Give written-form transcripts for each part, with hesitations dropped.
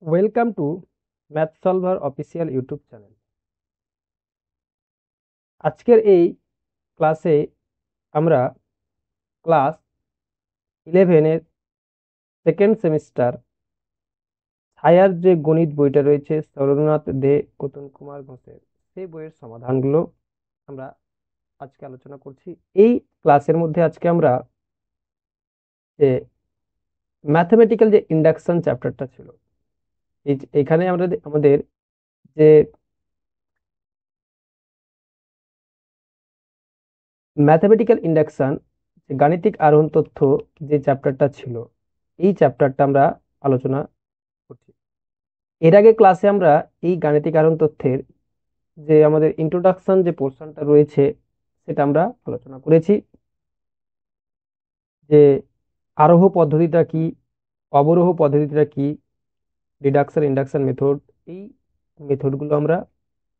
Welcome to math solver official YouTube channel. আজকের এই ক্লাসে আমরা ক্লাস 11-এর সেকেন্ড সেমিস্টার ছায়ার যে গণিত বইটা রয়েছে সৌরনাথ দে কতন কুমার ঘোষের, সেই বইয়ের সমাধানগুলো আমরা আজকে আলোচনা করছি। এই ক্লাসের মধ্যে আজকে আমরা যে ম্যাথমেটিক্যাল যে ইন্ডাকশন চ্যাপ্টারটা ছিল, এখানে আমরা আমাদের যে ম্যাথমেটিক্যাল ইন্ডাকশন গাণিতিক আরোহণ তথ্য যে চ্যাপ্টারটা ছিল, এই চ্যাপ্টারটা আমরা আলোচনা করছি। এর আগে ক্লাসে আমরা এই গাণিতিক আরোহণ তথ্যের যে আমাদের ইন্ট্রোডাকশন যে পোর্শনটা রয়েছে সেটা আমরা আলোচনা করেছি, যে আরোহ পদ্ধতিটা কি, অবরোহ পদ্ধতিটা কি, রিডাকশন ইন্ডাকশন মেথড, এই মেথডগুলো আমরা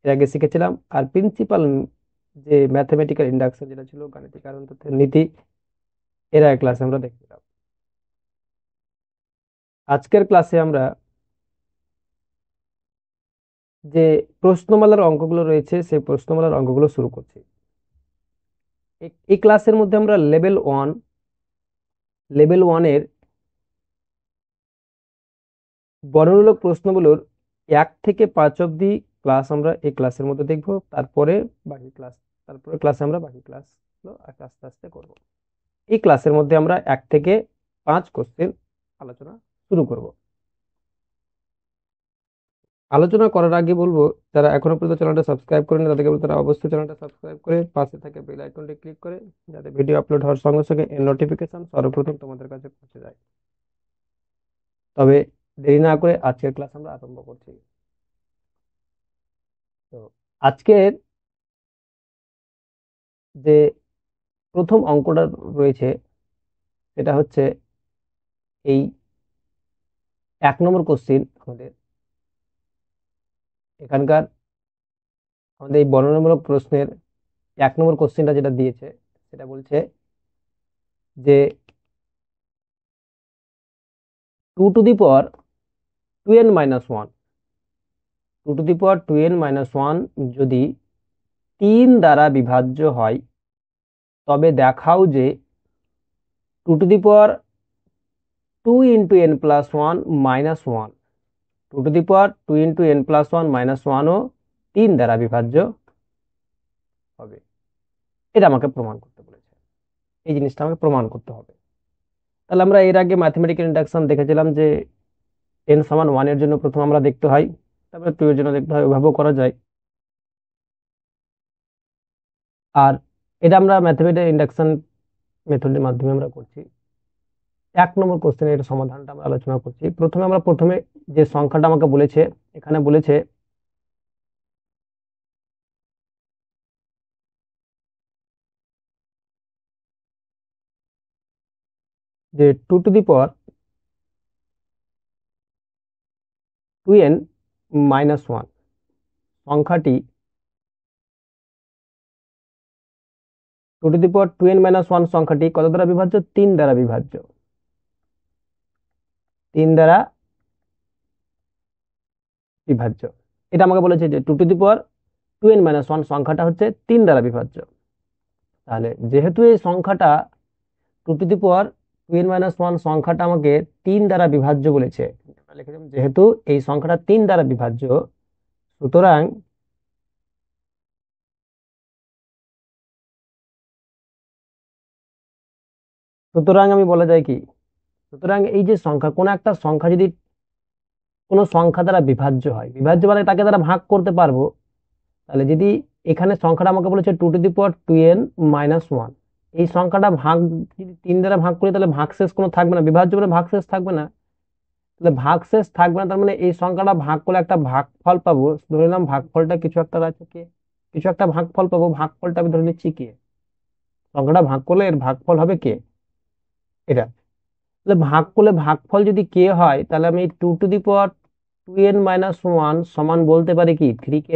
এর আগে শিখেছিলাম। আর প্রিন্সিপাল যে ম্যাথমেটিক্যাল ইন্ডাকশন যেটা ছিল গাণিতিক আরোহণ তথ্যের নীতি, এর আগে ক্লাসে আমরা দেখছিলাম। আজকের ক্লাসে আমরা যে প্রশ্নমালার অঙ্কগুলো রয়েছে সেই প্রশ্নমালার অঙ্কগুলো শুরু করছি। এই ক্লাসের মধ্যে আমরা লেভেল ওয়ানের বর্ণমূলক প্রশ্নগুলোর 1 থেকে 5 অবধি ক্লাস আমরা এই ক্লাসের মধ্যে দেখব। তারপরে ক্লাসে আমরা বাকি ক্লাসগুলো আস্তে আস্তে করব। এই ক্লাসের মধ্যে আমরা 1 থেকে 5 কোশ্চেন আলোচনা শুরু করব। আলোচনা করার আগে বলবো, যারা এখনো পর্যন্ত চ্যানেলটা সাবস্ক্রাইব করেনি তাদেরকে বলবো তারা অবশ্যই চ্যানেলটা সাবস্ক্রাইব করে পাশে থাকে বেল আইকনটি ক্লিক করে, যাতে ভিডিও আপলোড হওয়ার সঙ্গে সঙ্গে এর নোটিফিকেশন সর্বপ্রথম তোমাদের কাছে পৌঁছে যায়। তবে দেরি না করে আজকের ক্লাস আমরা আরম্ভ করছি। তো আজকের যে প্রথম অঙ্কটা রয়েছে সেটা হচ্ছে এই 1 নম্বর কোশ্চিন। এখানকার আমাদের এই বর্ণনামূলক প্রশ্নের 1 নম্বর কোশ্চিনটা যেটা দিয়েছে সেটা বলছে যে 2 two the power 2n minus 1 2 two the power 2n minus 1 যদি 3 দ্বারা বিভাজ্য হয়, তবে দেখাও যে 2 two the power 2 into n plus 1 minus 1 2 two the power 2 into n plus 1 minus 1 ও 3 দ্বারা বিভাজ্য হবে। এটা আমাকে প্রমাণ করতে বলেছে, এই জিনিসটা আমাকে প্রমাণ করতে হবে। তাহলে আমরা এর আগে ম্যাথমেটিক্যাল ইন্ডাকশন দেখেছিলাম যে n সমান 1 এর জন্য প্রথম আমরা দেখতে হয়, তারপরে 2 এর জন্য দেখতে হয়, ওইভাবেও করা যায়। আর এটা আমরা ম্যাথমেটিক্যাল ইন্ডাকশন মেথডের মাধ্যমে আমরা করছি। 1 নম্বর কোশ্চেনের এর সমাধানটা আমরা আলোচনা করছি। প্রথমে যে সংখ্যাটা আমাকে বলেছে, এখানে বলেছে যে 2 two the power 2n minus 1 সংখ্যাটি 2 two the power 2n minus 1 সংখ্যাটি কত দ্বারা বিভাজ্য? 3 দ্বারা বিভাজ্য। 3 দ্বারা বিভাজ্য, এটা আমাকে বলেছে যে 2 two the power 2n minus 1 সংখ্যাটা হচ্ছে 3 দ্বারা বিভাজ্য। তাহলে যেহেতু এই সংখ্যাটা 2 two the power 2n minus 1 সংখ্যাটা আমাকে 3 দ্বারা বিভাজ্য বলেছে, যেহেতু এই সংখ্যাটা 3 দ্বারা বিভাজ্য, সুতরাং আমি বলা যায় কি, সুতরাং এই যে সংখ্যা, কোন একটা সংখ্যা যদি কোনো সংখ্যা দ্বারা বিভাজ্য হয়, বিভাজ্য মানে তাকে দ্বারা ভাগ করতে পারবো, তাহলে যদি এখানে সংখ্যাটা আমাকে বলেছে 2 two the power 2n minus 1, এই সংখ্যাটা ভাগ যদি 3 দ্বারা ভাগ করি তাহলে ভাগশেষ কোনো থাকবে না, বিভাজ্য মানে ভাগশেষ থাকবে না। তাহলে ভাগশেষ থাকবে না, তার মানে এই সংখ্যাটা ভাগ করলে একটা ভাগফল পাবো। ধরে নিলাম ভাগফলটা কিছু একটা আছে, কে কিছু একটা ভাগফল পাবো, ভাগফলটা আমি ধরে নিচ্ছি কে, সংখ্যাটা ভাগ করলে এর ভাগফল হবে কে, এটা। তাহলে ভাগ করলে ভাগফল যদি কে হয়, তাহলে আমি 2 two the power 2n minus 1 সমান বলতে পারি কি 3k,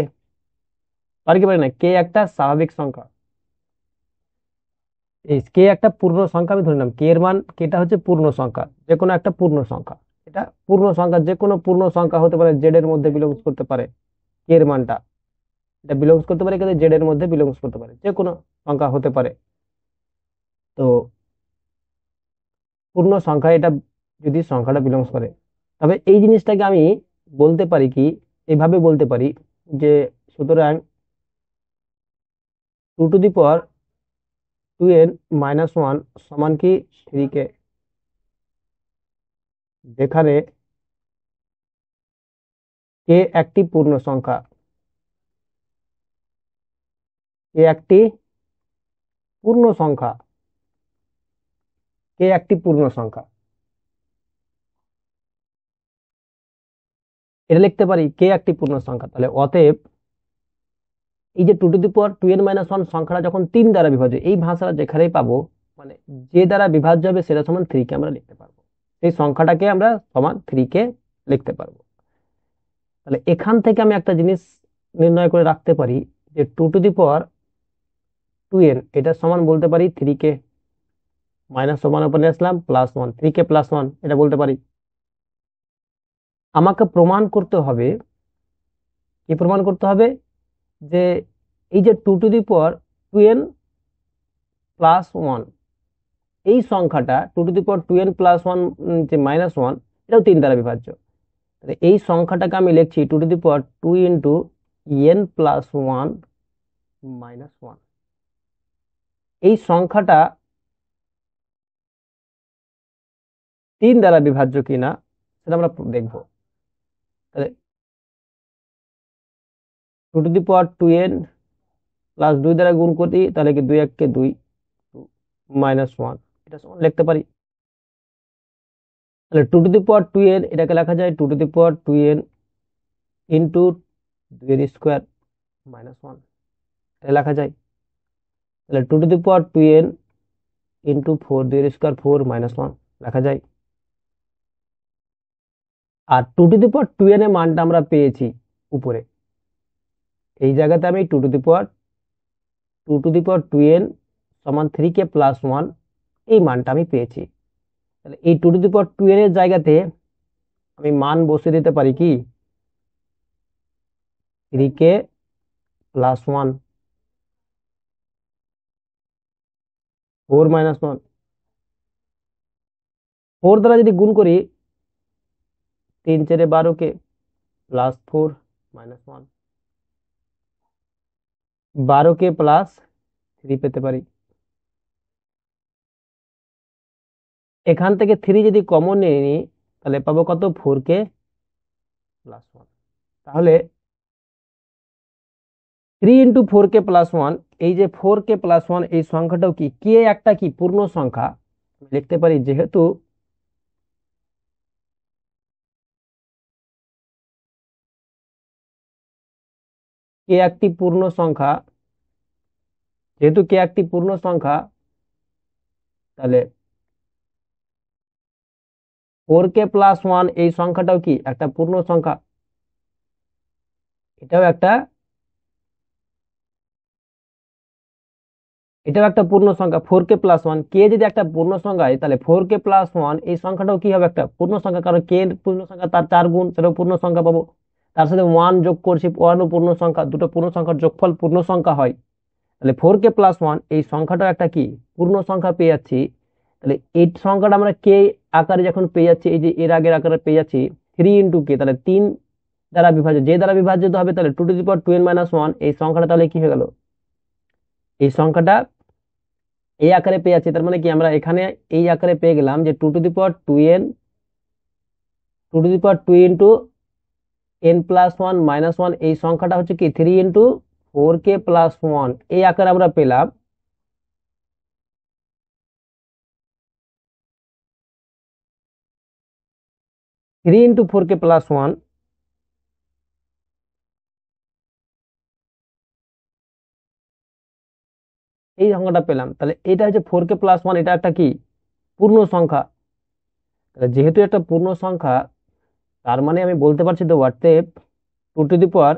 পারি কি পারি না? কে একটা স্বাভাবিক সংখ্যা, এই কে একটা পূর্ণ সংখ্যা, আমি ধরে নিলাম কে এর মান, কেটা হচ্ছে পূর্ণ সংখ্যা, যে কোনো একটা পূর্ণ সংখ্যা। এটা পূর্ণ সংখ্যা, যে কোনো পূর্ণ সংখ্যা হতে পারে, জেড এর মধ্যে বিলংস করতে পারে। কে এর মানটা এটা বিলংস করতে পারে, কিন্তু জেড এর মধ্যে বিলংস করতে পারে, যে কোনো সংখ্যা হতে পারে। তো পূর্ণ সংখ্যা এটা যদি সংখ্যাটা বিলংস করে, তবে এই জিনিসটাকে আমি বলতে পারি কি, এইভাবে বলতে পারি যে, সুতরাং 2 to the power 2n - 1 সমান কি 3k, যেখানে কে একটি পূর্ণ সংখ্যা, কে একটি পূর্ণ সংখ্যা, কে একটি পূর্ণ সংখ্যা। এটা লিখতে পারি কে একটি পূর্ণ সংখ্যা। তাহলে অতএব এই যে 2 to the power 2n - 1 সংখ্যাটা যখন 3 দ্বারা বিভাজ্য, এই ভাষাটা যেখানেই পাবো, মানে যে দ্বারা বিভাজ্য হবে সেটা সমান 3 কে আমরা লিখতে পারবো, এই সংখ্যাটাকে আমরা সমান 3 কে লিখতে পারবো। তাহলে এখান থেকে আমি একটা জিনিস নির্ণয় করে রাখতে পারি যে 2 to the power 2n এটা সমান বলতে পারি 3 কে, মাইনাস সমান উপরে আসলাম +1, 3k+1 এটা বলতে পারি। আমাকে প্রমাণ করতে হবে, কি প্রমাণ করতে হবে, যে এই যে 2 to the power 2n+1 এই সংখ্যাটা 2 to the power 2n+1 যে -1, এটাও 3 দ্বারা বিভাজ্য। তাহলে এই সংখ্যাটাকে আমি লিখছি 2 to the power 2 * n+1 - 1। এই সংখ্যাটা 3 দ্বারা বিভাজ্য কিনা সেটা আমরা দেখবো। তাহলে 2 to the power 2n plus 2 দ্বারা গুণ করি, তাহলে কি 2 1 কে 2 -1 এটা সমান লিখতে পারি। তাহলে 2 to the power 2n এটাকে লেখা যায় 2 to the power 2n into 2 এর স্কোয়ার -1 এটা লেখা যায়। তাহলে 2 to the power 2n into 4, 2 এর স্কোয়ার 4 -1 লেখা যায়। আর 2 to the power 2n এর মানটা আমরা পেয়েছি উপরে, এই জায়গাতে আমি 2 to the power 2n সমান 3k+1 এই মানটা আমি পেয়েছি। তাহলে এই 2 to the power 2n এর জায়গাতে আমি মান বসিয়ে দিতে পারি কি 3k+1 4 -1, 4 দ্বারা যদি গুণ করি 3 4 12 +4 -1, 12k+3 পেতে পারি। এখান থেকে 3 যদি কমন নিয়ে নিই তাহলে পাবো কত 4k+1। তাহলে 3 × 4k+1, এই যে 4k+1 এই সংখ্যাটাও কি কে একটা কি পূর্ণ সংখ্যা লিখতে পারি, যেহেতু কে একটি পূর্ণ সংখ্যা, যেহেতু কে একটি পূর্ণ সংখ্যা, তাহলে 4k+1 এই সংখ্যাটাও কি একটা পূর্ণ সংখ্যা, এটাও একটা, এটাও একটা পূর্ণ সংখ্যা 4k+1। কে যদি একটা পূর্ণ সংখ্যা হয় তাহলে 4k+1 এই সংখ্যাটাও কি হবে একটা পূর্ণ সংখ্যা, কারণ কে পূর্ণ সংখ্যা তার 4 গুণ, সেটাও পূর্ণ সংখ্যা পাবো। তার সাথে 1 যোগ করছি, 1 ও পূর্ণ সংখ্যা, দুটো পূর্ণ সংখ্যার যোগফল পূর্ণ সংখ্যা হয়। তাহলে 4k+1 এই সংখ্যাটাও একটা কি পূর্ণ সংখ্যা পেয়ে যাচ্ছি। তাহলে এই সংখ্যাটা আমরা কে আকারে যখন পেয়ে যাচ্ছি, এই যে এর আগের আকারে পেয়ে যাচ্ছি 3 × k, তাহলে 3 দ্বারা বিভাজ্য, যে দ্বারা বিভাজিত হবে, তাহলে 2 to the power 2n - 1 এই সংখ্যাটা তাহলে কি হয়ে গেল, এই সংখ্যাটা এই আকারে পেয়ে যাচ্ছি। তার মানে কি আমরা এখানে এই আকারে পেয়ে গেলাম যে 2 to the power 2n, 2 to the power 2 * n+1 - 1 এই সংখ্যাটা হচ্ছে কি 3 × 4k+1 এই আকারে আমরা পেলাম। থ্রি ইন্টু 4k+1 এই সংখ্যাটা পেলাম। তাহলে এটা হচ্ছে 4k+1, এটা একটা কি পূর্ণ সংখ্যা। তাহলে যেহেতু একটা পূর্ণ সংখ্যা, তার মানে আমি বলতে পারছি তো WhatsApp 2 to the power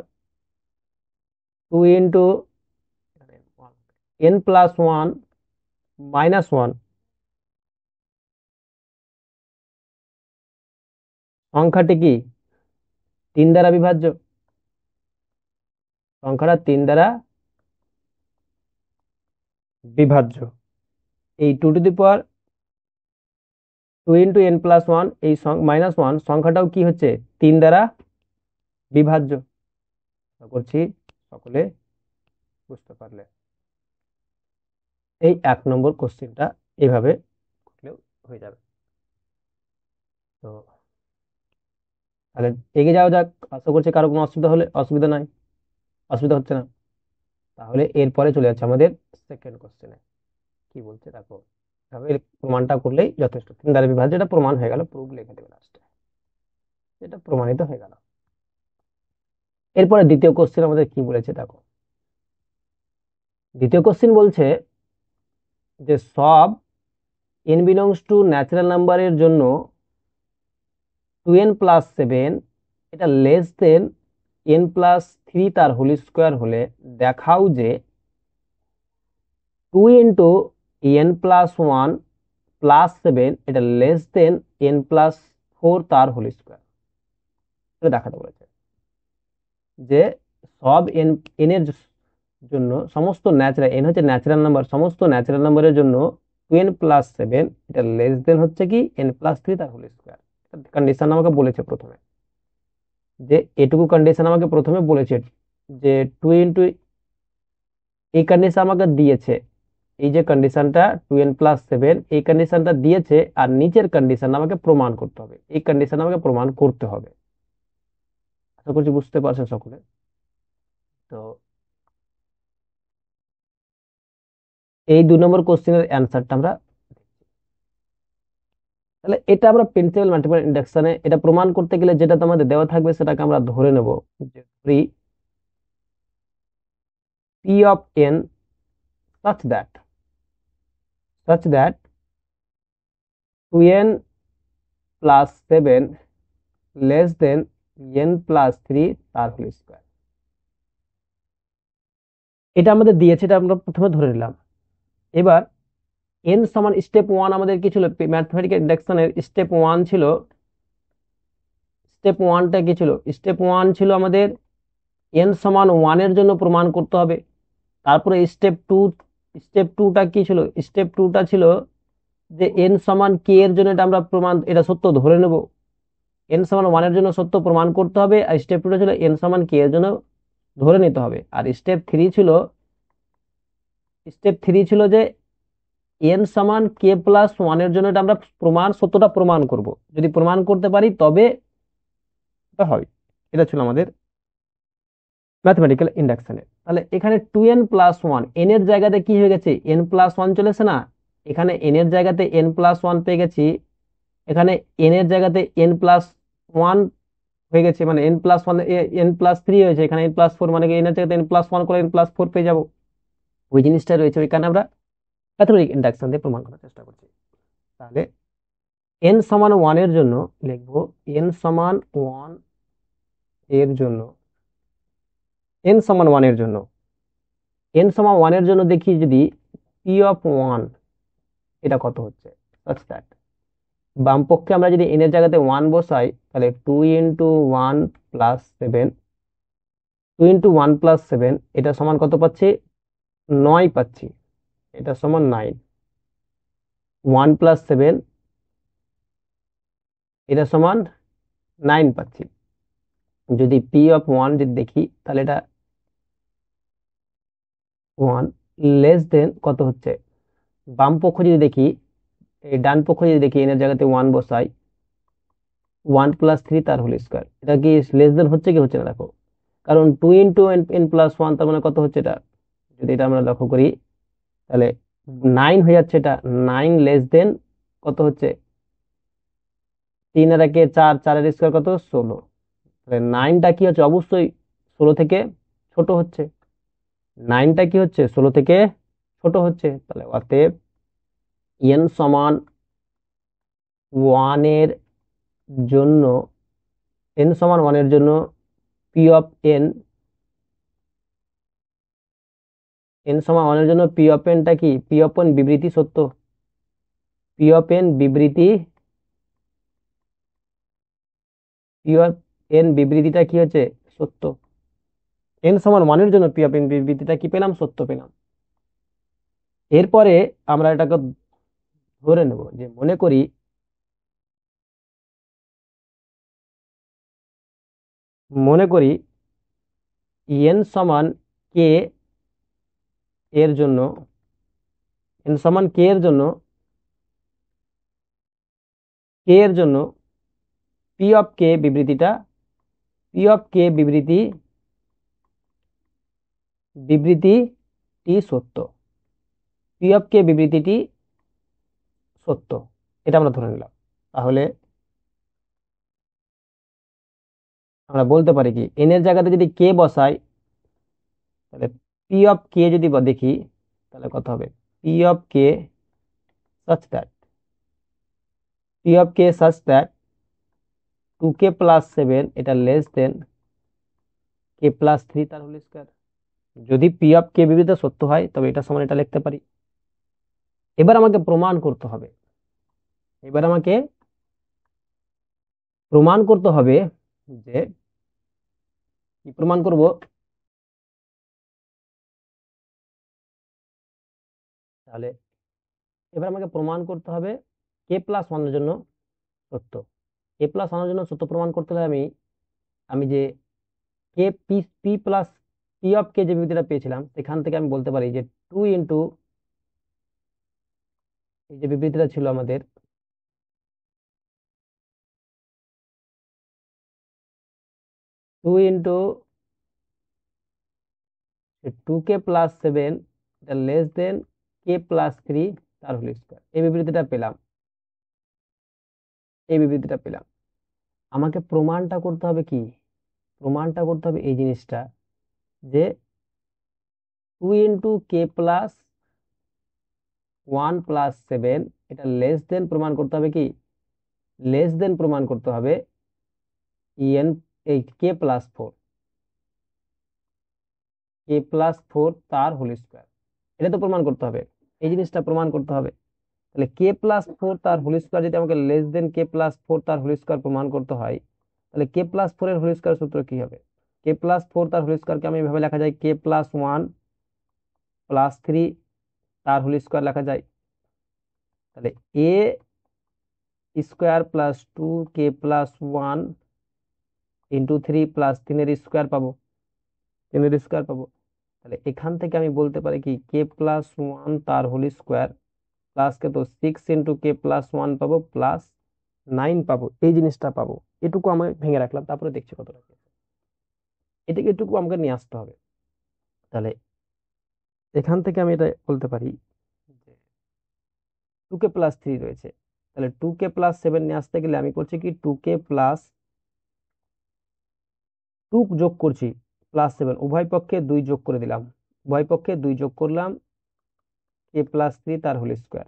2 * n+1 - 1 সংখ্যাটি কি 3 দ্বারা বিভাজ্য? সংখ্যাটা 3 দ্বারা বিভাজ্য। এই 2 × n+1 এই -1 সংখ্যাটাও কি হচ্ছে 3 দ্বারা বিভাজ্য। আশা করছি সকলে বুঝতে পারলে। এই 1 নম্বর কোশ্চেনটা এইভাবে করলেও হয়ে যাবে। তো তাহলে এগিয়ে যাওয়া যাক। আশা করছি কারো কোনো অসুবিধা নাই, অসুবিধা হচ্ছে না। তাহলে এরপরে চলে যাচ্ছে আমাদের সেকেন্ড কোশ্চেনে। কি বলছে দেখো, তবে এর প্রমাণটা করলেই যথেষ্ট। 3 দ্বারা বিভাজ্য, এটা প্রমাণ হয়ে গেল, প্রুফ লিখে দেবে লাস্টে, এটা প্রমাণিত হয়ে গেল। এরপরে দ্বিতীয় কোশ্চেন আমাদের কি বলেছে দেখো। দ্বিতীয় কোশ্চেন বলছে যে সব n বিলংস টু ন্যাচারাল নাম্বারের জন্য 2n+7 এটা লেস দেন n+3 তার হোল স্কোয়ার হলে দেখাও যে 2 × n+1+7 এটা লেস দেন n+4 তার হোল স্কোয়ার। এটা দেখাতে বলেছে যে সব n এর জন্য সমস্ত ন্যাচারাল, n হচ্ছে ন্যাচারাল নাম্বার, সমস্ত ন্যাচারাল নাম্বারের জন্য 2n+7 এটা লেস দেন হচ্ছে কি n+3 তার হোল স্কোয়ার। কন্ডিশন আমাকে বলেছে প্রথমে, যে এটুকু কন্ডিশন আমাকে প্রথমে বলেছে যে 2 × এই কন্ডিশন আমাকে দিয়েছে, এই যে কন্ডিশনটা 2n+7 এই কন্ডিশনটা দিয়েছে, আর নিচের কন্ডিশন আমাকে প্রমাণ করতে হবে, এই কন্ডিশন আমাকে প্রমাণ করতে হবে। আশা করছি বুঝতে পারছেন সকলে। তো এই 2 নম্বর কোশ্চেনের অ্যান্সারটা আমরা, তাহলে এটা আমরা প্রিন্সিপাল মাল্টিপল ইন্ডাকশনে এটা প্রমাণ করতে গেলে যেটা তোমাদের দেওয়া থাকবে সেটাকে আমরা ধরে নেব যে p of n such that 2n+7 less than n+3 তার হোল স্কোয়ার। এটা আমাদের দিয়েছে, এটা আমরা প্রথমে ধরে নিলাম। এবার n সমান স্টেপ 1 আমাদের কি ছিল, ম্যাথমেটিক্যাল ইন্ডাকশনের স্টেপ 1 ছিল, স্টেপ 1টা কি ছিল, স্টেপ 1 ছিল আমাদের n সমান 1 এর জন্য প্রমাণ করতে হবে। তারপরে স্টেপ 2টা কি ছিল, স্টেপ 2টা ছিল যে n সমান k এর জন্য এটা আমরা প্রমাণ, এটা সত্য ধরে নেব। n সমান 1 এর জন্য সত্য প্রমাণ করতে হবে। আর স্টেপ 2টা ছিল n সমান k এর জন্য ধরে নিতে হবে। আর স্টেপ 3 ছিল যে n সমান k+1 এর জন্য এটা আমরা সত্যটা প্রমাণ করব। যদি প্রমাণ করতে পারি তবে এটা হয়। এটা ছিল আমাদের ম্যাথমেটিক্যাল ইন্ডাকশনে। তাহলে এখানে 2n+1 n এর জায়গাতে কি হয়ে গেছে, n+1 চলেছে না, এখানে n এর জায়গাতে n+1 পেয়ে গেছি, এখানে n এর জায়গাতে n+1 হয়ে গেছে, মানে n+1 n+3 হয়েছে, এখানে n+4 মানে n এর জায়গাতে n+1 করে n+4 পেয়ে যাবো। ওই জিনিসটা রয়েছে, ওইখানে আমরা ম্যাথমেটিক ইন্ডাকশন দিয়ে প্রমাণ করার চেষ্টা করছি। তাহলে n সমান 1 এর জন্য লিখবো, n সমান 1 এর জন্য, n সমান 1 এর জন্য, n সমান 1 এর জন্য দেখি যদি p of 1 এটা কত হচ্ছে, such that বাম পক্ষে আমরা যদি n এর জায়গাতে 1 বসাই, তাহলে 2 × 1 + 7, 2 × 1 + 7 এটা সমান কত পাচ্ছি, 9 পাচ্ছি, এটা সমান 9, 1 + 7 এটা সমান 9 পাচ্ছি। যদি p of 1 যদি দেখি, তাহলে এটা 1 লেস দেন কত হচ্ছে, বাম পক্ষ যদি দেখি, এই ডান পক্ষ যদি দেখি, n এর জায়গাতে 1 বসাই, 1 + 3 তার হোল স্কোয়ার, এটা কি লেস দেন হচ্ছে কি হচ্ছে না দেখো, কারণ 2 × n+1 তার মানে কত হচ্ছে, এটা যদি এটা আমরা লক্ষ্য করি তাহলে 9 হয়ে যাচ্ছে, এটা 9 লেস দেন কত হচ্ছে, 3 আর 1 4, 4 এর স্কোয়ার কত 16, তাহলে 9টা কি হচ্ছে, অবশ্যই 16 থেকে ছোট হচ্ছে, 9টা কি হচ্ছে 16 থেকে ছোট হচ্ছে। তাহলে অতএব n সমান 1 এর জন্য, n সমান 1 এর জন্য p of n, n সমান 1 এর জন্য p of n টা কি, p of n বিবৃতি সত্য, p of n বিবৃতি পি অফ এন বিবৃতিটা কি হচ্ছে, সত্য। এন সমান ওয়ানের জন্য পি অফ এন বিবৃতিটা কি পেলাম, সত্য পেলাম। এরপরে আমরা এটাকে ধরে নেব যে মনে করি এন সমান কে এর জন্য, এন সমান কে এর জন্য, কে এর জন্য পি অফ কে বিবৃতিটা, পি অফ কে বিবৃতিটি সত্য, পি অফ কে বিবৃতিটি সত্য, এটা আমরা ধরে নিলাম। তাহলে আমরা বলতে পারি কি, এন এর জায়গাতে যদি কে বসাই, তাহলে পি অফ কে যদি দেখি, তাহলে কত হবে, P of K such that, P of K such that 2k plus 7 এটা লেস দেন কে প্লাস 3 তার হোল স্কয়ার। যদি পি অফ কে বিবৃতি সত্য হয় তবে এটা সমান এটা লিখতে পারি। এবার আমাকে প্রমাণ করতে হবে, এবার আমাকে প্রমাণ করতে হবে যে, কি প্রমাণ করব, তাহলে এবার আমাকে প্রমাণ করতে হবে কে প্লাস ওয়ানের জন্য সত্য। কে প্লাস ওয়ানের জন্য সত্য প্রমাণ করতে হলে আমি আমি যে K P P plus P of K যে বিবৃতিটা পেয়েছিলাম সেখান থেকে আমি বলতে পারি যে 2 এই যে বিবৃতিটা ছিল আমাদের, 2 2k প্লাস 7 এটা লেস দেন কে প্লাস 3 তার হোল স্কয়ার, এই বিবৃতিটা পেলাম, এই বিবৃতিটা পেলাম। আমাকে প্রমাণটা করতে হবে কি, প্রমাণটা করতে হবে এই জিনিসটা যে 2 কে প্লাস 1 প্লাস 7 এটা লেস দেন প্রমাণ করতে হবে কি, লেস দেন প্রমাণ করতে হবে এন, এই কে প্লাস 4 তার হোল স্কয়ার, এটা তো প্রমাণ করতে হবে, এই জিনিসটা প্রমাণ করতে হবে। তাহলে কে প্লাস 4 তার হোল স্কয়ার যদি আমাকে লেস দেন কে প্লাস 4 তার হোল স্কয়ার প্রমাণ করতে হয়, তাহলে কে প্লাস 4 এর হোল স্কয়ার সূত্র কি হবে, কে প্লাস 4 তার হোল স্কয়ারকে আমি এভাবে লেখা যায় কে প্লাস 1 প্লাস 3 তার হোল স্কয়ার লেখা যায়। তাহলে এ square plus 2 k plus 1 × 3 plus 3 এর স্কয়ার পাবো, 3 এর স্কয়ার পাবো। তাহলে এখান থেকে আমি বলতে পারি কি কে প্লাস 1 তার হোল স্কয়ার প্লাস কে তো 6 × কে প্লাস 1 পাবো প্লাস 9 পাবো, এই জিনিসটা পাবো। এটুকু আমি ভেঙে রাখলাম, তারপরে দেখছি কতটা কি আছে। এটাকে এটুকু আমাকে নিয়ে আসতে হবে। তাহলে এখান থেকে আমি এটা বলতে পারি যে 2k প্লাস 3 রয়েছে, তাহলে 2k প্লাস 7 নিয়ে আসতে গেলে আমি করছি কি 2k প্লাস 2 যোগ করছি প্লাস 7, উভয় পক্ষে 2 যোগ করে দিলাম, উভয় পক্ষে 2 যোগ করলাম কে প্লাস 3 তার হোল স্কয়ার।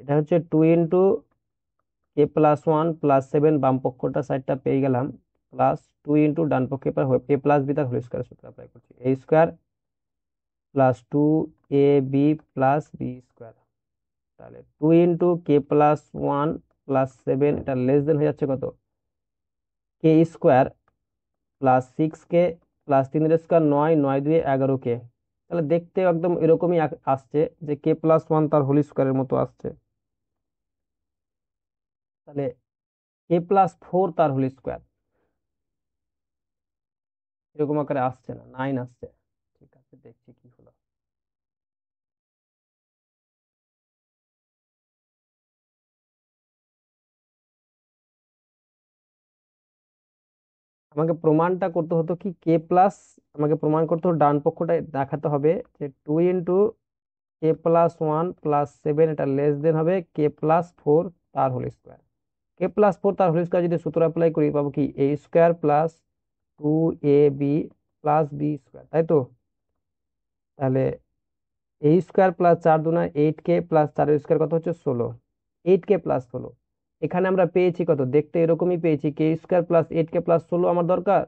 এটা হচ্ছে 2 × কে প্লাস 1 প্লাস 7, বাম পক্ষটা সাইডটা পেয়ে গেলাম, প্লাস 2 ডান পক্ষে a প্লাস বি তার হোল স্কয়ার সূত্র অ্যাপ্লাই করছি, a square plus 2ab plus b square. তাহলে 2 × কে প্লাস 1 প্লাস 7 এটা লেস দেন হয়ে যাচ্ছে কত, কে স্কয়ার প্লাস 6 কে প্লাস 3 এর স্কয়ার 9, 9 2 11 কে। তাহলে দেখতে একদম এরকমই আসছে যে কে প্লাস 1 তার হোল স্কয়ারের মতো আসছে। তাহলে কে প্লাস 4 তার হোল স্কয়ার এরকম আকারে আসছে না, 9 আসছে। ঠিক আছে, দেখছি কি হলো। আমাকে প্রমাণটা করতে হতো কি কে প্লাস, আমাকে প্রমাণ করতে হতো ডান পক্ষটা দেখাতে হবে যে 2 × কে প্লাস 1 প্লাস 7 এটা লেস দেন হবে কে প্লাস 4 তার হোল স্কয়ার। কে প্লাস 4 তার হোল স্কয়ার যদি সূত্র অ্যাপ্লাই করি পাবো কি a square plus 2ab plus b square, তাই তো। তাহলে a square plus 4 × 2 = 8k plus 4 square কত হচ্ছে 16, 8k প্লাস 16। এখানে আমরা পেয়েছি কত, দেখতে এরকমই পেয়েছি কে স্কয়ার প্লাস 8k প্লাস 16 আমার দরকার,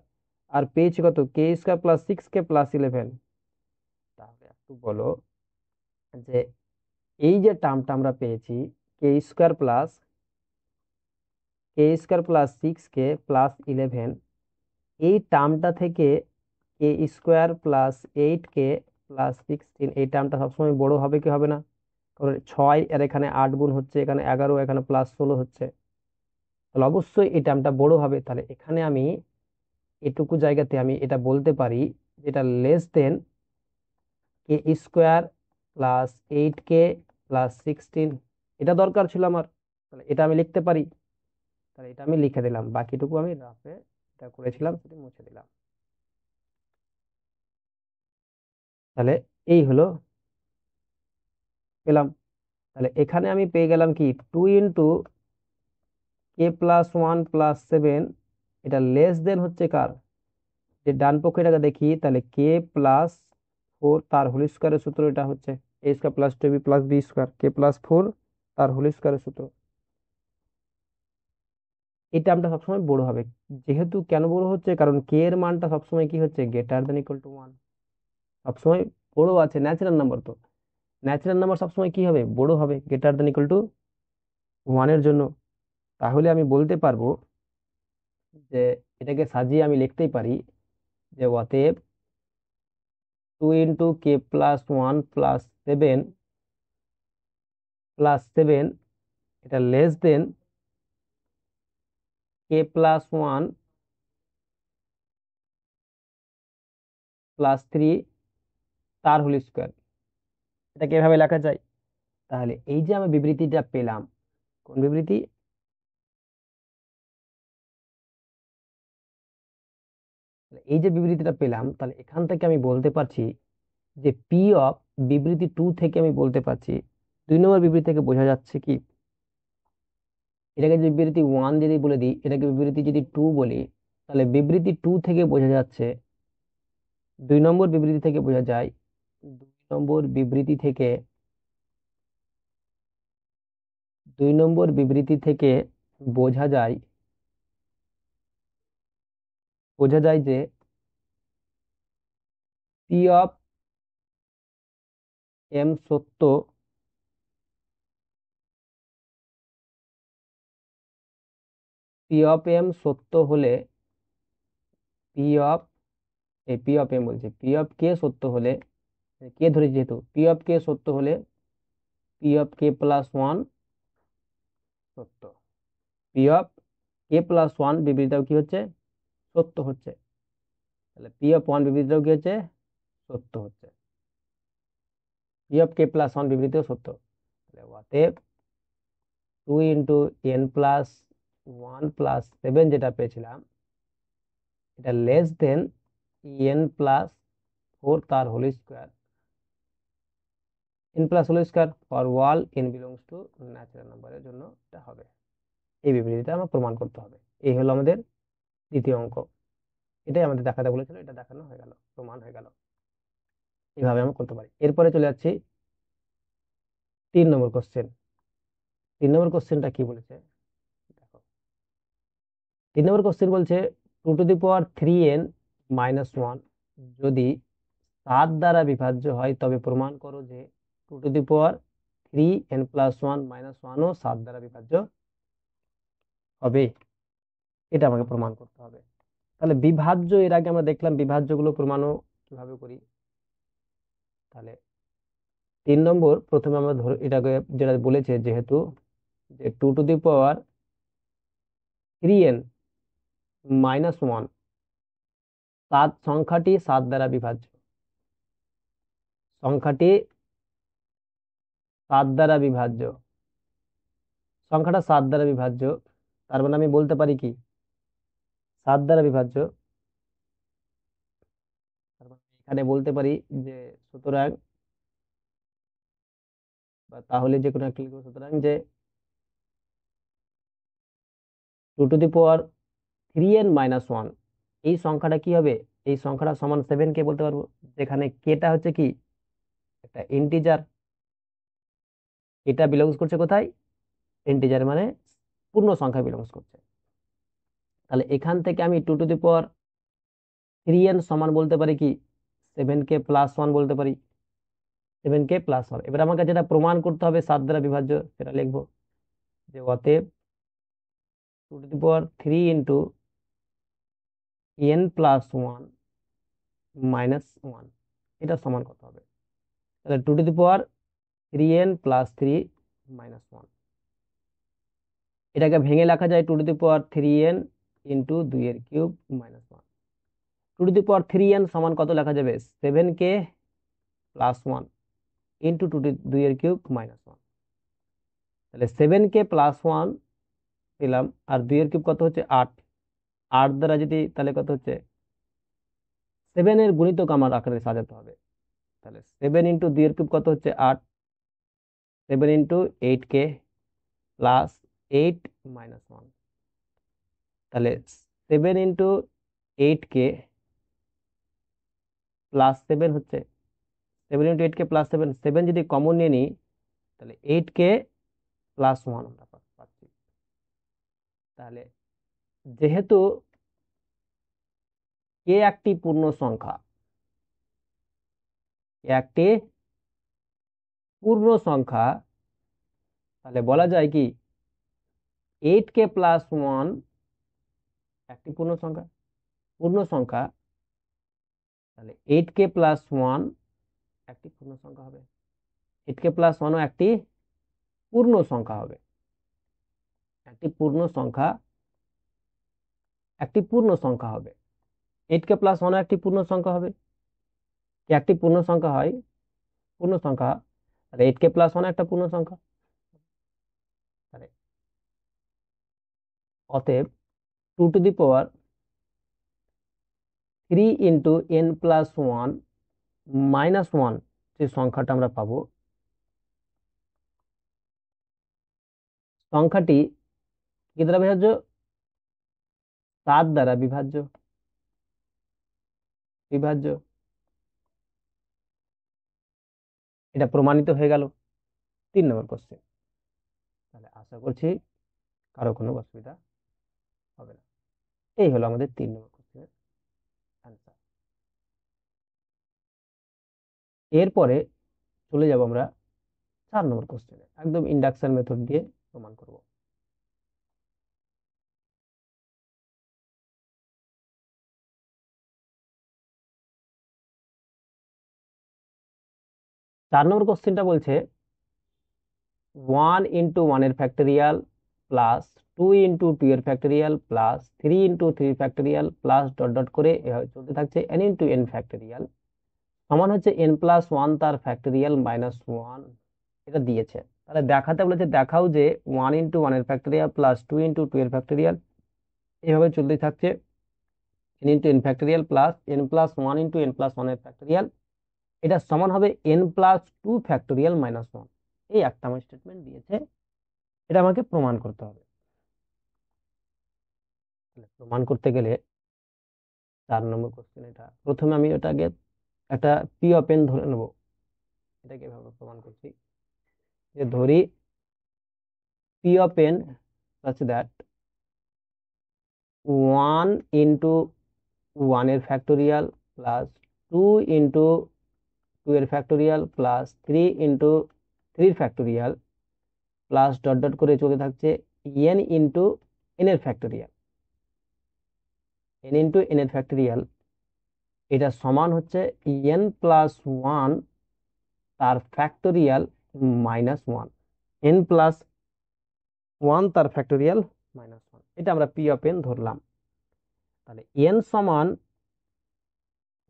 আর পেয়েছি কত কে স্কয়ার প্লাস 6k প্লাস 11। তাহলে একটু বলো যে এই যে টার্মটা আমরা পেয়েছি কে স্কয়ার প্লাস কে স্কোয়ার প্লাস 6k প্লাস 11, এই টার্মটা থেকে কে স্কোয়ার প্লাস 8k প্লাস 16, এই টার্মটা সবসময় বড় হবে কি হবে না? কারণ 6 আর এখানে 8 গুণ হচ্ছে, এখানে 11, এখানে প্লাস 16 হচ্ছে, তাহলে অবশ্যই এই টার্মটা বড় হবে। তাহলে এখানে আমি এটুকু জায়গাতে আমি এটা বলতে পারি যেটা লেস দেন কে স্কোয়ার প্লাস 8k প্লাস 16, এটা দরকার ছিল আমার, তাহলে এটা আমি লিখতে পারি। তাহলে এটা আমি লিখে দিলাম, বাকিটুকু আমি রাফে এটা করেছিলাম সেটা মুছে দিলাম। তাহলে এই হলো পেলাম। তাহলে এখানে আমি পেয়ে গেলাম কি 2 × k+1+7, এটা লেস দেন হচ্ছে কার, যে ডান পক্ষটাকে দেখি, তাহলে k+4 তার হোল স্কোয়ারের সূত্র, এটা হচ্ছে a² + 2b + b², k+4 তার হোল স্কোয়ারের সূত্র। এই টার্মটা সবসময় বড় হবে, যেহেতু কেন বড় হচ্ছে, কারণ কে এর মানটা সবসময় কি হচ্ছে, > 1, সবসময় বড় আছে, ন্যাচারাল নাম্বার তো, ন্যাচারাল নাম্বার সবসময় কি হবে, বড় হবে, > 1 এর জন্য। তাহলে আমি বলতে পারবো যে এটাকে সাজিয়ে আমি লিখতেই পারি যে অতএব 2 × k+1+7 এটা লেস দেন k+1+3 তার হোল স্কোয়ার। এটাকে এভাবে লেখা যায়। তাহলে এই যে আমি বিবৃতিটা পেলাম, কোন বিবৃতি, এই যে বিবৃতিটা পেলাম, তাহলে এখান থেকে আমি বলতে পারছি যে পি অফ বিবৃতি 2 থেকে আমি বলতে পারছি, 2 নম্বর বিবৃতি থেকে বোঝা যাচ্ছে কি, এটাকে যদি বিবৃতি 1 যদি বলে দিই, এটাকে বিবৃতি যদি 2 বলি, তাহলে বিবৃতি 2 থেকে বোঝা যাচ্ছে, 2 নম্বর বিবৃতি থেকে বোঝা যায়, 2 নম্বর বিবৃতি থেকে, 2 নম্বর বিবৃতি থেকে বোঝা যায়, যে পি অফ এম সত্য, পি অফ এম সত্য হলে, P of P of M বলছে, পি অফ কে সত্য হলে, কে ধরেছি যেহেতু, পি অফ কে সত্য হলে p(k+1) সত্য, p(k+1) বিবৃতিটাও কি হচ্ছে, সত্য হচ্ছে। তাহলে p(1) বিবৃতিটাও কি হচ্ছে, সত্য হচ্ছে, p(k+1) বিবৃতিও সত্য। তাহলে অতএব 2 × n+1+7 যেটা পেয়েছিলাম, এটা লেস দেন n+4 তার হোল স্কোয়ার, n+হোল square for all n belongs to natural নাম্বারের জন্য এটা হবে। এই বিবৃতিটা আমার প্রমাণ করতে হবে। এই হলো আমাদের দ্বিতীয় অঙ্ক, এটাই আমাদের দেখাতে বলেছিল, এটা দেখানো হয়ে গেল, প্রমাণ হয়ে গেল। এইভাবে আমরা করতে পারি। এরপরে চলে যাচ্ছি 3 নম্বর কোশ্চেন। 3 নম্বর কোশ্চেনটা কি বলেছে দেখো, 3 নম্বর কোশ্চেন বলছে 2^3n−1 যদি 7 দ্বারা বিভাজ্য হয় তবে প্রমাণ করো যে 2^3n+1 - 1 ও 7 দ্বারা বিভাজ্য হবে। এটা আমাকে প্রমাণ করতে হবে। তাহলে বিভাজ্য, এর আগে আমরা দেখলাম বিভাজ্যগুলো প্রমাণও কিভাবে করি। তাহলে 3 নম্বর, প্রথমে আমরা ধরে এটাকে যেটা বলেছে, যেহেতু যে 2^3n−1, সংখ্যাটি 7 দ্বারা বিভাজ্য, সংখ্যাটি 7 দ্বারা বিভাজ্য, সংখ্যাটা 7 দ্বারা বিভাজ্য, তার মানে আমি বলতে পারি কি 7 দ্বারা বিভাজ্য, তার মানে এখানে বলতে পারি যে সুতরাং, বা তাহলে যে কোনো একটা লিখবো, সুতরাং যে 2^3n−1 এই সংখ্যাটা কি হবে, এই সংখ্যাটা সমান 7 কে বলতে পারবো, যেখানে কেটা হচ্ছে কি একটা ইন্টিজার, এটা বিলংস করছে কোথায়, ইন্টিজার মানে পূর্ণ সংখ্যা বিলংস করছে। তাহলে এখান থেকে আমি 2^3n সমান বলতে পারি কি 7k+1 বলতে পারি, 7k+1। এবার আমাকে যেটা প্রমাণ করতে হবে 7 দ্বারা বিভাজ্য, সেটা লিখবো যে অতএব two to the power 3 into n plus 1 minus 1, এটা সমান কত হবে? তাহলে two to the power 3n plus 3 minus 1, এটাকে ভেঙে লেখা যায় two to the power 3n into 2 এর cube minus 1। Two to the power 3n সমান কত লেখা যাবে? 7k প্লাস 1 ইন্টু 2 এর কিউব মাইনাস 1। তাহলে 7k প্লাস 1 পেলাম, আর 2 এর কিউব কত হচ্ছে? 8। 8 দ্বারা যদি তাহলে কত হচ্ছে? 7 এর গুণিতক আমার আকারে সাজাতে হবে। তাহলে 7 ইন্টু 2 এর কিউব কত হচ্ছে? 8। 7 ইন্টু 8k প্লাস 8 মাইনাস 1। তাহলে 7 ইন্টু 8k প্লাস 7 হচ্ছে 7 ইন্টু 8k প্লাস 7, 7 যদি কমন নিয়ে নিই তাহলে 8k প্লাস 1 আমরা পাচ্ছি। তাহলে যেহেতু কে একটি পূর্ণ সংখ্যা, একটি পূর্ণ সংখ্যা, তাহলে বলা যায় কি 8k প্লাস 1 একটি পূর্ণ সংখ্যা। পূর্ণ সংখ্যা, তাহলে 8k প্লাস 1 একটি পূর্ণ সংখ্যা হবে। 8k প্লাস 1 ও একটি পূর্ণ সংখ্যা হবে। একটি পূর্ণ সংখ্যা, একটি পূর্ণ সংখ্যা হবে। 8k প্লাস 1 ও একটি পূর্ণ সংখ্যা হবে। কি একটি পূর্ণ সংখ্যা হয়? পূর্ণ সংখ্যা, তাহলে 8k প্লাস 1 একটা পূর্ণ সংখ্যা। তাহলে অতএব 2 two the power 3 into n plus 1 minus 1 যে সংখ্যাটা আমরা পাবো, সংখ্যাটি কি দ্বারা বিভাজ্য? 7 দ্বারা বিভাজ্য। বিভাজ্য, এটা প্রমাণিত হয়ে গেল 3 নম্বর কোশ্চেন। তাহলে আশা করছি কারো কোনো অসুবিধা হবে না। এই হলো আমাদের 3 নম্বর কোশ্চেনের অ্যান্সার। এরপরে চলে যাব আমরা 4 নম্বর কোশ্চেনে, একদম ইন্ডাকশন মেথড দিয়ে প্রমাণ করব। 4 নম্বর কোশ্চেনটা বলছে 1 ইন্টু 1 এর ফ্যাক্টরিয়াল প্লাস 2 ইন্টু 2 এর factorial plus 3 into 3 factorial plus dot dot করে এভাবে চলতে থাকছে n ইন্টু n ফ্যাক্টরিয়াল সমান হচ্ছে n প্লাস 1 তার ফ্যাক্টরিয়াল মাইনাস 1, এটা দিয়েছে। তাহলে দেখাতে বলেছে, দেখাও যে 1 ইন্টু 1 এর ফ্যাক্টরিয়াল প্লাস 2 ইন্টু 2 এর ফ্যাক্টরিয়াল এভাবে চলতে থাকছে n into n factorial plus n plus 1 into n plus 1 এর ফ্যাক্টরিয়াল, এটা সমান হবে n প্লাস 2 ফ্যাক্টরিয়াল মাইনাস 1। এই একটা আমার স্টেটমেন্ট দিয়েছে, এটা আমাকে প্রমাণ করতে হবে। প্রমাণ করতে গেলে 4 নম্বর কোশ্চেন, এটা প্রথমে আমি এটাকে একটা পি অফ এন ধরে নেব। এটাকে এভাবে প্রমাণ করছি যে ধরি P of N such that 1 into 1 এর ফ্যাক্টোরিয়াল প্লাস 2 ইন্টু 2 এর factorial plus 3 into 3 factorial plus dot dot করে চলে থাকছে n ইন্টু n এর ফ্যাক্টোরিয়াল। n ইন্টু n এর ফ্যাক্টোরিয়াল, এটা সমান হচ্ছে n প্লাস 1 তার ফ্যাক্টোরিয়াল মাইনাস 1। n প্লাস 1 তার ফ্যাক্টোরিয়াল মাইনাস 1, এটা আমরা পি অফ এন ধরলাম। তাহলে n সমান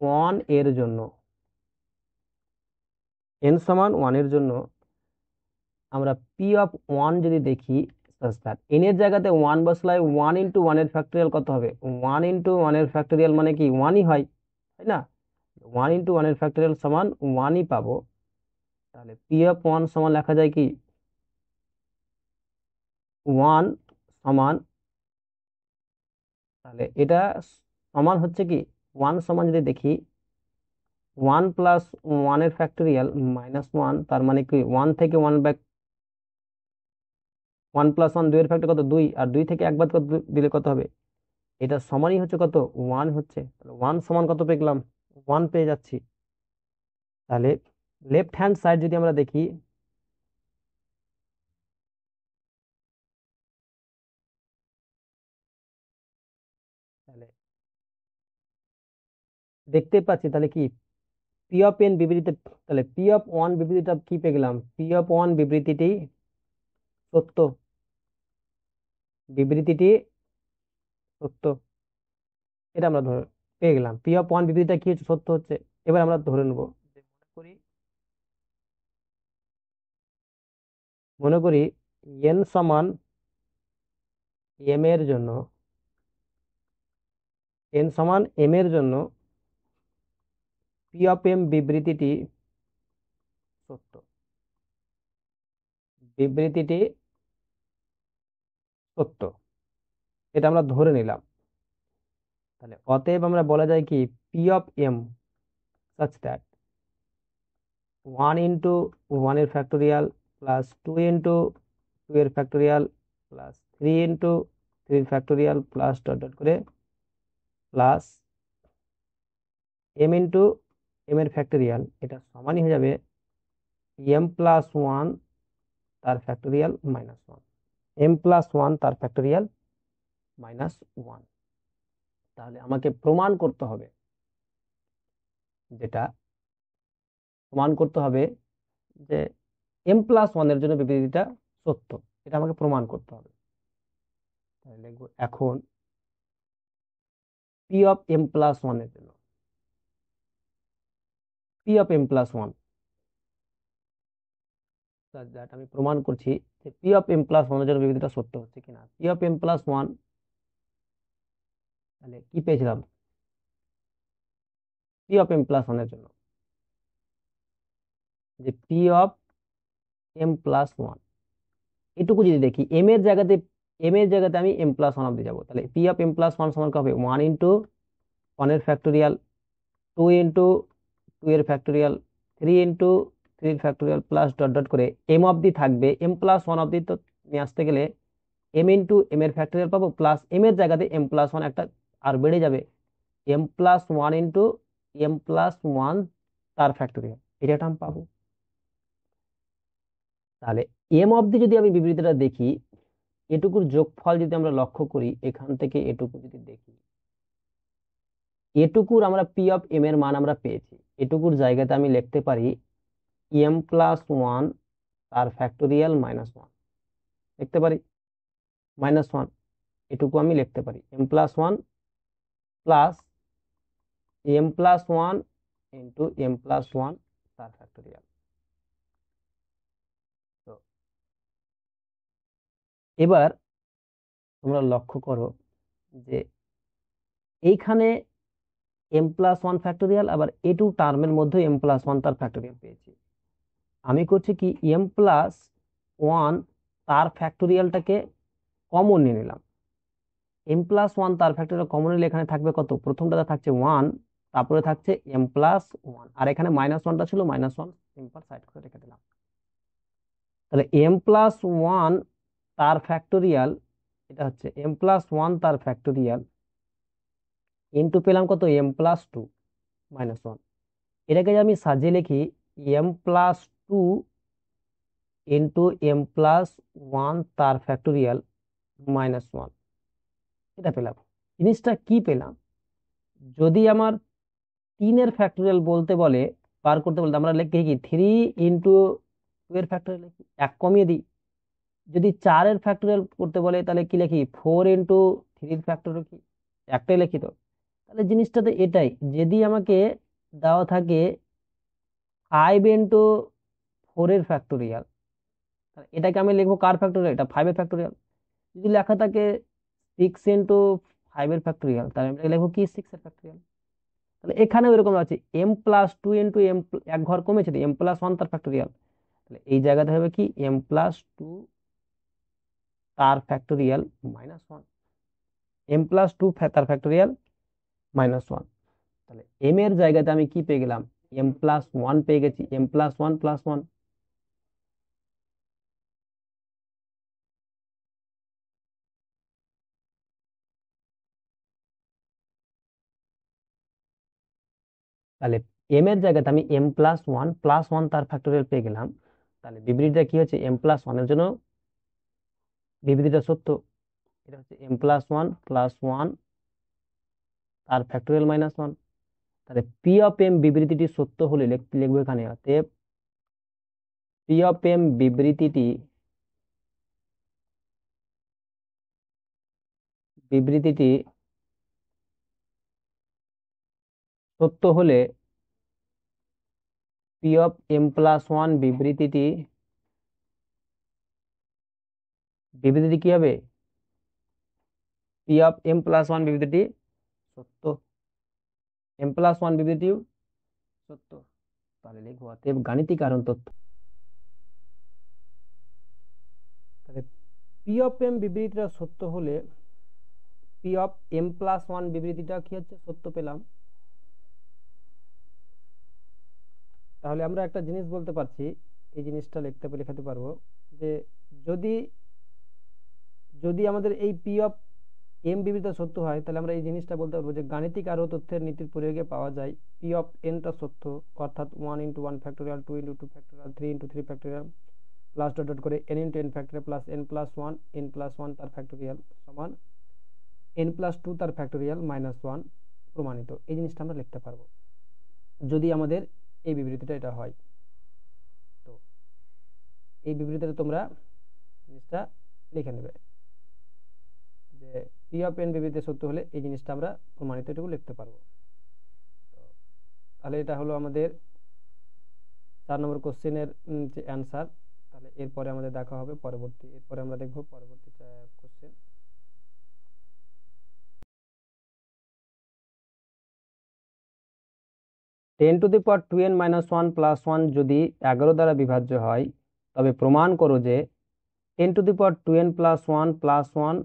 1 এর জন্য, n সমান 1 এর জন্য আমরা পি অফ 1 যদি দেখি, n এর জায়গাতে 1 বসলাই 1 ইন্টু 1 এর ফ্যাক্টোরিয়াল কত হবে? 1 ইন্টু 1 এর ফ্যাক্টোরিয়াল মানে কি 1ই হয়, তাই না? 1 ইন্টু 1 এর ফ্যাক্টোরিয়াল সমান 1ই পাবো। তাহলে পি অফ 1 সমান লেখা যায় কি 1 সমান, তাহলে এটা সমান হচ্ছে কি 1 সমান যদি দেখি 1 প্লাস 1 এর ফ্যাক্টোরিয়াল মাইনাস 1, তার মানে কি 1 থেকে 1 ব্যাক, 1 প্লাস 1 2 এর ফ্যাক্টর কত? 2, আর 2 থেকে 1 বাদ কত দিলে কত হবে? এটা সমানই হচ্ছে কত? 1 হচ্ছে। 1 সমান কত পেলাম? 1 পেয়ে যাচ্ছি। তাহলে লেফট হ্যান্ড সাইড যদি আমরা দেখি, দেখতে পাচ্ছি, তাহলে কি পি অফ এন বিবৃতি, তাহলে পি অফ ওয়ান বিবৃতিটা কি পেয়ে গেলাম, পি অফ ওয়ান বিবৃতিটি সত্য, বিবৃতিটি সত্য, এটা আমরা ধরে পেয়ে গেলাম। পি অফ ওয়ান বিবৃতিটা কি হচ্ছে, সত্য হচ্ছে। এবার আমরা ধরে নেবো যে মনে করি এন সমান এম এর জন্য, এন সমান এম এর জন্য পি অফ এম বিবৃতিটি সত্য, বিবৃতিটি সত্য, এটা আমরা ধরে নিলাম। তাহলে অতএব আমরা বলা যায় কি, P of M such that 1 into 1 এর ফ্যাক্টোরিয়াল প্লাস 2 ইন্টু 2 এর factorial plus 3 into 3 factorial plus dot dot করে প্লাস এম ইন্টু এম এর ফ্যাক্টোরিয়াল, এটা সমানই হয়ে যাবে এম প্লাস ওয়ান তার factorial minus one, M plus one তার ফ্যাক্টোরিয়াল মাইনাস ওয়ান। তাহলে আমাকে প্রমাণ করতে হবে, যেটা প্রমাণ করতে হবে যে এম প্লাস ওয়ান এর জন্য বিবৃতিটা সত্য, এটা আমাকে প্রমাণ করতে হবে। তাহলে লিখবো এখন P of M plus one এর জন্য, P of M plus one that আমি প্রমাণ করছি যে P of M plus one এর জন্য বিবৃতিটা সত্য হচ্ছে কিনা। P of M plus one, তাহলে কি পেয়েছিলাম, P of M plus one এর জন্য যে P of M plus one, এটুকু যদি দেখি এম এর জায়গাতে, এম এর জায়গাতে আমি এম প্লাস ওয়ান অব্দি যাবো, তাহলে P of M plus one সমান হবে ওয়ান ইন্টু ওয়ানের ফ্যাক্টোরিয়াল, টু ইন্টু টু এর factorial, three into three factorial plus dot dot করে এম অব্দি থাকবে। এম প্লাস ওয়ান অব্দি তো নিয়ে আসতে গেলে এম ইন্টু এম এর ফ্যাক্টোরিয়াল পাবো, প্লাস এম এর জায়গাতে এম প্লাস ওয়ান একটা আর বেড়ে যাবে, M plus one into M plus one তার ফ্যাক্টোরিয়াল, এটা একটা আমি পাবো। তাহলে এম অব্দি যদি আমি বিবৃতিটা দেখি, এটুকুর যোগফল যদি আমরা লক্ষ্য করি, এখান থেকে এটুকু যদি দেখি, এটুকুর আমরা পি অফ এম এর মান আমরা পেয়েছি। এটুকুর জায়গাতে আমি লিখতে পারি এম প্লাস ওয়ান তার ফ্যাক্টোরিয়াল মাইনাস ওয়ান, লিখতে পারি মাইনাস ওয়ান, এটুকু আমি লিখতে পারি M plus one plus M plus one into M plus one তার ফ্যাক্টোরিয়াল। তো এবার তোমরা লক্ষ্য করো যে এইখানে এম প্লাস ওয়ান ফ্যাক্টোরিয়াল, আবার এ টু টার্মের মধ্যে এম প্লাস ওয়ান তার ফ্যাক্টোরিয়াল পেয়েছি। আমি করছি কি, এম প্লাস ওয়ান তার ফ্যাক্টোরিয়ালটাকে কমন নিয়ে নিলাম। এম প্লাস ওয়ান তার ফ্যাক্টোরিয়াল কমন নিলে এখানে থাকবে কত, প্রথমটাতে থাকছে ওয়ান, তারপরে থাকছে এম প্লাস ওয়ান, আর এখানে মাইনাস ওয়ানটা ছিল, মাইনাস ওয়ান সিম্পল সাইড করে রেখে দিলাম। তাহলে এম প্লাস ওয়ান তার ফ্যাক্টোরিয়াল, এটা হচ্ছে এম প্লাস ওয়ান তার ফ্যাক্টোরিয়াল ইন্টু পেলাম কত, M plus two minus one. এটাকে যদি আমি সাজিয়ে লিখি M plus two into M plus one তার ফ্যাক্টোরিয়াল মাইনাস ওয়ান, এটা পেলাম। জিনিসটা কি পেলাম, যদি আমার তিনের ফ্যাক্টোরিয়াল বলতে বলে, বার করতে বলতে, আমরা লিখি কি থ্রি ইন্টু টু এর ফ্যাক্টোরিয়াল লিখি, এক কমিয়ে দিই। যদি চারের ফ্যাক্টোরিয়াল করতে বলে তাহলে কি লিখি, ফোর ইন্টু থ্রির ফ্যাক্টোরিয়াল কি, একটাই লিখি। তো তাহলে জিনিসটা তো এটাই, যদি আমাকে দেওয়া থাকে ফাইভ ইন্টু ফোর এর ফ্যাক্টোরিয়াল, এটাকে আমি লিখবো কার ফ্যাক্টোরিয়াল, এটা ফাইভ এর ফ্যাক্টোরিয়াল। যদি লেখা থাকে সিক্স ইন্টু ফাইভ এর ফ্যাক্টোরিয়াল, তাহলে আমি লিখবো কি, সিক্স এর ফ্যাক্টোরিয়াল। তাহলে এখানেও এরকম আছে, M plus two into M, এক ঘর কমেছে, এম প্লাস ওয়ান তার ফ্যাক্টোরিয়াল, তাহলে এই জায়গাতে হবে কি, এম প্লাস টু তার factorial minus one, M plus two তার ফ্যাক্টোরিয়াল মাইনাস ওয়ান। তাহলে এম এর জায়গাতে আমি কি পেয়ে গেলাম, এম প্লাস ওয়ান পেয়ে গেছি, M plus one plus one. তাহলে এম এর জায়গাতে আমি এম প্লাস ওয়ান তার ফ্যাক্টোরিয়াল পেয়ে গেলাম। তাহলে বিবৃতিটা কি হচ্ছে, এম প্লাস ওয়ান এর জন্য বিবৃতিটা সত্য, এটা হচ্ছে এম প্লাস ওয়ান তার ফ্যাক্টোরিয়াল মাইনাস ওয়ান। তাহলে পি অফ এম বিবৃতিটি সত্য হলে লিখবো এখানে, অতএব পি অফ এম বিবৃতিটি সত্য হলে P of M plus one বিবৃতিটি কি হবে? P of M plus one বিবৃতিটি সত্য, এম প্লাস ওয়ান বিবৃতিও সত্য। তাহলে লিখবো অতএব গাণিতিক কারণ তথ্য। তাহলে পি অফ এম বিবৃতিটা সত্য হলে P of M plus one বিবৃতিটা কি হচ্ছে? সত্য পেলাম। তাহলে আমরা একটা জিনিস বলতে পারছি, এই জিনিসটা লেখাতে পারবো যে যদি যদি আমাদের এই পি অফ এম বিবৃতিটা সত্য হয়, তাহলে আমরা এই জিনিসটা বলতে পারবো যে গাণিতিক আরো তথ্যের নীতির প্রয়োগে পাওয়া যায় পি অফ এনটা সত্য, অর্থাৎ 1 × 1 factorial, 2 × 2 factorial, 3 × 3 factorial, plus dot dot করে n × n factorial plus n+1 তার ফ্যাক্টোরিয়াল সমান n+2 তার ফ্যাক্টোরিয়াল -1 প্রমাণিত। এই জিনিসটা আমরা লিখতে পারবো যদি আমাদের এই বিবৃতিটা এটা হয়। তো এই বিবৃতিটা তোমরা জিনিসটা লিখে নেবে যে পি অফ এন বিবৃতি সত্য হলে এই জিনিসটা আমরা প্রমাণিত এটুকু লিখতে পারবো। তো তাহলে এটা হলো আমাদের 4 নম্বর কোশ্চেনের যে অ্যান্সার। তাহলে এরপরে আমাদের দেখা হবে এরপরে আমরা দেখবো পরবর্তী কোশ্চেন। 10⁻2n - 1 + 1 যদি 11 দ্বারা বিভাজ্য হয়, তবে প্রমাণ করো যে 10⁻2n + 1 + 1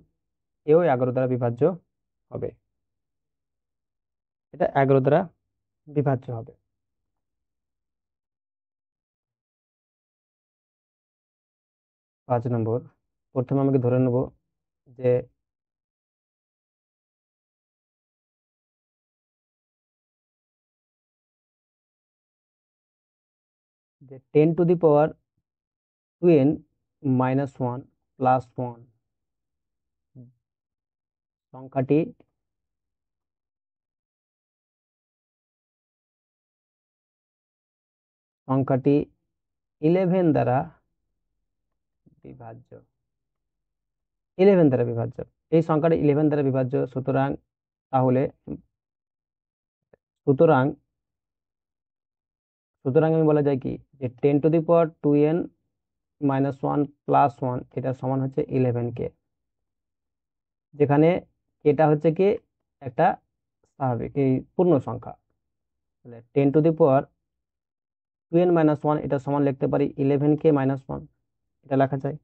এও 11 দ্বারা বিভাজ্য হবে। এটা 11 দ্বারা বিভাজ্য হবে। 5 নম্বর, প্রথমে আমাকে ধরে নেব যে 10⁻2n - 1 + 1 সংখ্যাটি সংখ্যাটি 11 দ্বারা বিভাজ্য। 11 দ্বারা বিভাজ্য, এই সংখ্যাটি 11 দ্বারা বিভাজ্য। সুতরাং তাহলে সুতরাং সুতরাং আমি বলা যায় কি যে 10⁻2n - 1 + 1 এটা সমান হচ্ছে 11k, যেখানে এটা হচ্ছে কি একটা স্বাভাবিক এই পূর্ণ সংখ্যা। তাহলে 10⁻2n - 1 এটা সমান লিখতে পারি 11k - 1, এটা লেখা যায়,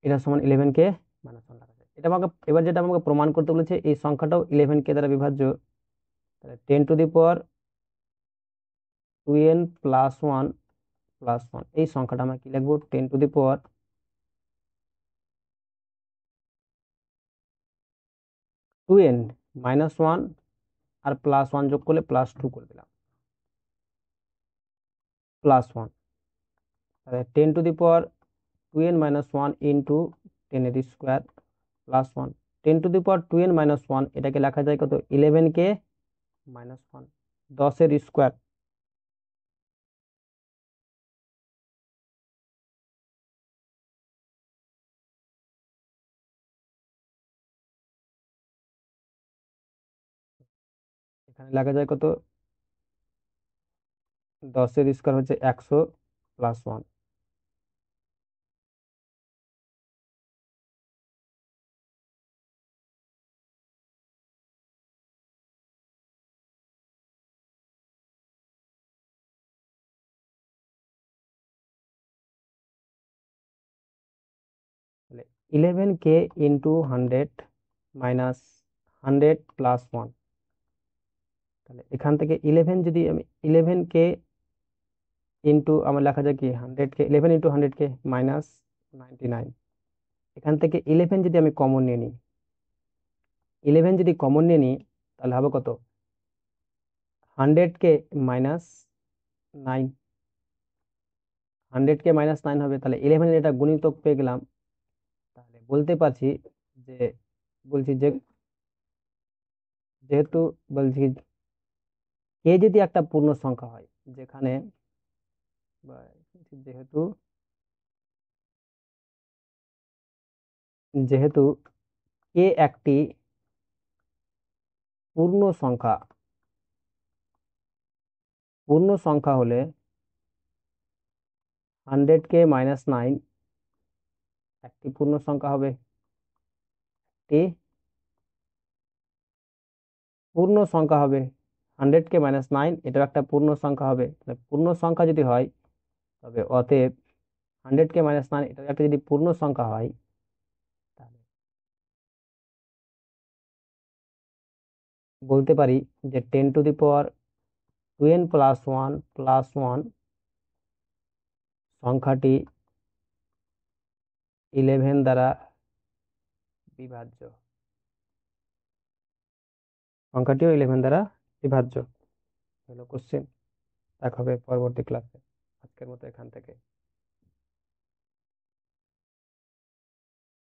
এটা সমান 11k - 1 লেখা যায়। এটা আমাকে এবার যেটা আমাকে প্রমাণ করতে বলেছে এই সংখ্যাটাও 11k দ্বারা বিভাজ্য। তাহলে 10⁻2n + 1 + 1 এই সংখ্যাটা আমরা কি লিখবো? 10⁻2n - 1 আর +1 যোগ করলে +2 করে দিলাম +1। তাহলে 10⁻2n - 1 ইন্টু 10 এর স্কোয়ার +1। 10⁻2n - 1 এটাকে লেখা যায় কত? 11k - 1, 10 এর স্কোয়ার। এখানে লেখা যায় কত? 10 এর স্কোয়ার হচ্ছে 100 +1। তাহলে 11k ইন্টু 100 মাইনাস 100 +1। তাহলে এখান থেকে 11 যদি আমি 11k ইন্টু আমার লেখা যায় কি 100k, 11 ইন্টু 100k -99। এখান থেকে 11 যদি আমি কমন নিয়ে নিই, 11 যদি কমন নিয়ে নিই তাহলে হবে কত? 100k - 9, 100k - 9 হবে। তাহলে 11 এর এটা গুণিতক পেয়ে গেলাম। তাহলে বলতে পারছি যে বলছি যে যেহেতু বলছি কে যদি একটা পূর্ণ সংখ্যা হয়, যেখানে যেহেতু যেহেতু কে একটি পূর্ণ সংখ্যা, পূর্ণ সংখ্যা হলে 100k-9 একটি পূর্ণ সংখ্যা হবে। একটি পূর্ণ সংখ্যা হবে, 100k-9 এটাও একটা পূর্ণ সংখ্যা হবে। তাহলে পূর্ণ সংখ্যা যদি হয়, তবে অতএব 100k-9 এটা একটা যদি পূর্ণ সংখ্যা হয়, তাহলে বলতে পারি যে 10^2n+1 সংখ্যাটি 11 দ্বারা বিভাজ্য। সংখ্যাটিও 11 দ্বারা বিভাজ্য হলো কোশ্চেন। দেখা হবে পরবর্তী ক্লাসে। আজকের মতো এখান থেকে।